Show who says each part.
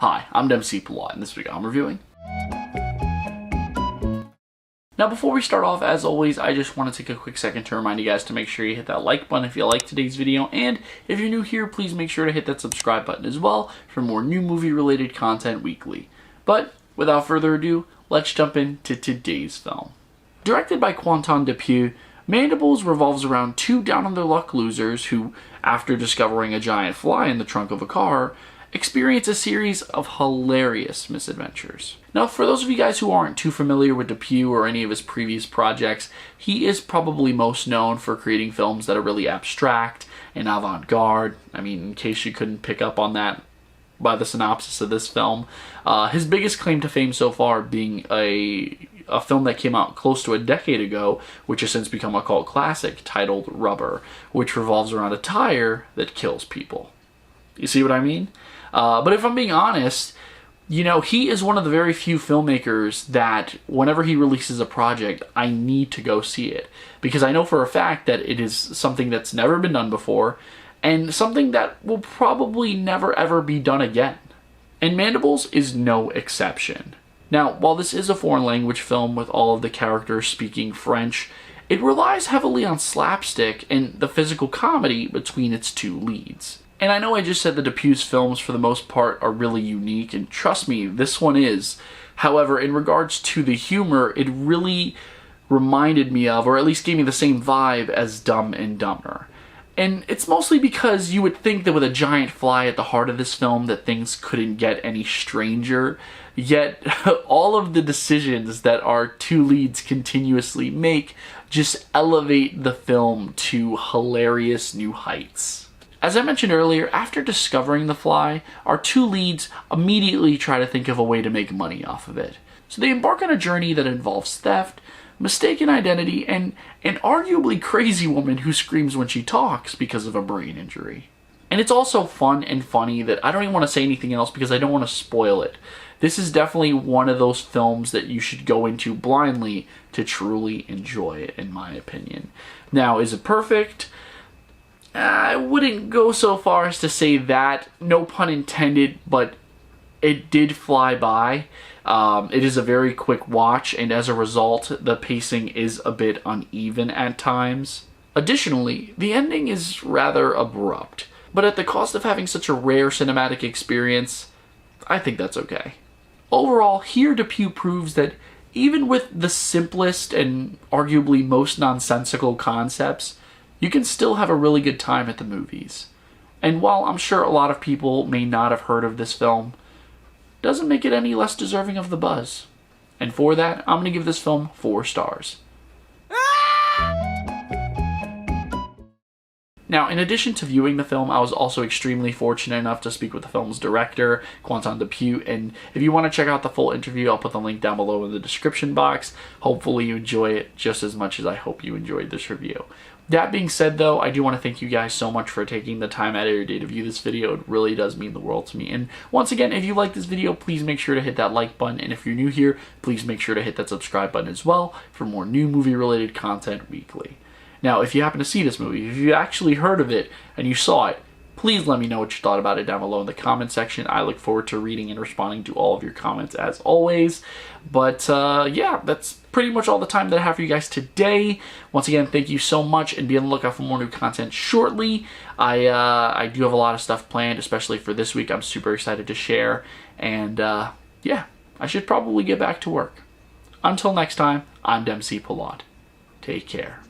Speaker 1: Hi, I'm MC Pilot, and this week I'm reviewing. Now before we start off, as always, I just want to take a quick second to remind you guys to make sure you hit that like button if you like today's video, and if you're new here, please make sure to hit that subscribe button as well for more new movie related content weekly. But without further ado, let's jump into today's film. Directed by Quentin Dupieux, Mandibles revolves around two down-on-their-luck losers who, after discovering a giant fly in the trunk of a car, experience a series of hilarious misadventures. Now, for those of you guys who aren't too familiar with Dupieux or any of his previous projects, he is probably most known for creating films that are really abstract and avant-garde. I mean, in case you couldn't pick up on that by the synopsis of this film, his biggest claim to fame so far being a film that came out close to a decade ago, which has since become a cult classic, titled Rubber, which revolves around a tire that kills people. You see what I mean? But if I'm being honest, you know, he is one of the very few filmmakers that whenever he releases a project, I need to go see it. Because I know for a fact that it is something that's never been done before, and something that will probably never ever be done again. And Mandibles is no exception. Now, while this is a foreign language film with all of the characters speaking French, it relies heavily on slapstick and the physical comedy between its two leads. And I know I just said that Dupieux's films, for the most part, are really unique, and trust me, this one is. However, in regards to the humor, it really reminded me of, or at least gave me the same vibe as Dumb and Dumber. And it's mostly because you would think that with a giant fly at the heart of this film that things couldn't get any stranger, yet all of the decisions that our two leads continuously make just elevate the film to hilarious new heights. As I mentioned earlier, after discovering the fly, our two leads immediately try to think of a way to make money off of it. So they embark on a journey that involves theft, mistaken identity, and an arguably crazy woman who screams when she talks because of a brain injury. And it's also fun and funny that I don't even want to say anything else because I don't want to spoil it. This is definitely one of those films that you should go into blindly to truly enjoy it, in my opinion. Now, is it perfect? I wouldn't go so far as to say that, no pun intended, but it did fly by. It is a very quick watch, and as a result, the pacing is a bit uneven at times. Additionally, the ending is rather abrupt, but at the cost of having such a rare cinematic experience, I think that's okay. Overall, here Dupieux proves that even with the simplest and arguably most nonsensical concepts, you can still have a really good time at the movies. And while I'm sure a lot of people may not have heard of this film, doesn't make it any less deserving of the buzz. And for that, I'm going to give this film 4 stars. Now, in addition to viewing the film, I was also extremely fortunate enough to speak with the film's director, Quentin Dupieux, and if you want to check out the full interview, I'll put the link down below in the description box. Hopefully you enjoy it just as much as I hope you enjoyed this review. That being said, though, I do want to thank you guys so much for taking the time out of your day to view this video. It really does mean the world to me. And once again, if you like this video, please make sure to hit that like button. And if you're new here, please make sure to hit that subscribe button as well for more new movie-related content weekly. Now, if you happen to see this movie, if you actually heard of it and you saw it, please let me know what you thought about it down below in the comment section. I look forward to reading and responding to all of your comments as always. But yeah, that's pretty much all the time that I have for you guys today. Once again, thank you so much, and be on the lookout for more new content shortly. I do have a lot of stuff planned, especially for this week. I'm super excited to share. And yeah, I should probably get back to work. Until next time, I'm MC Pilot. Take care.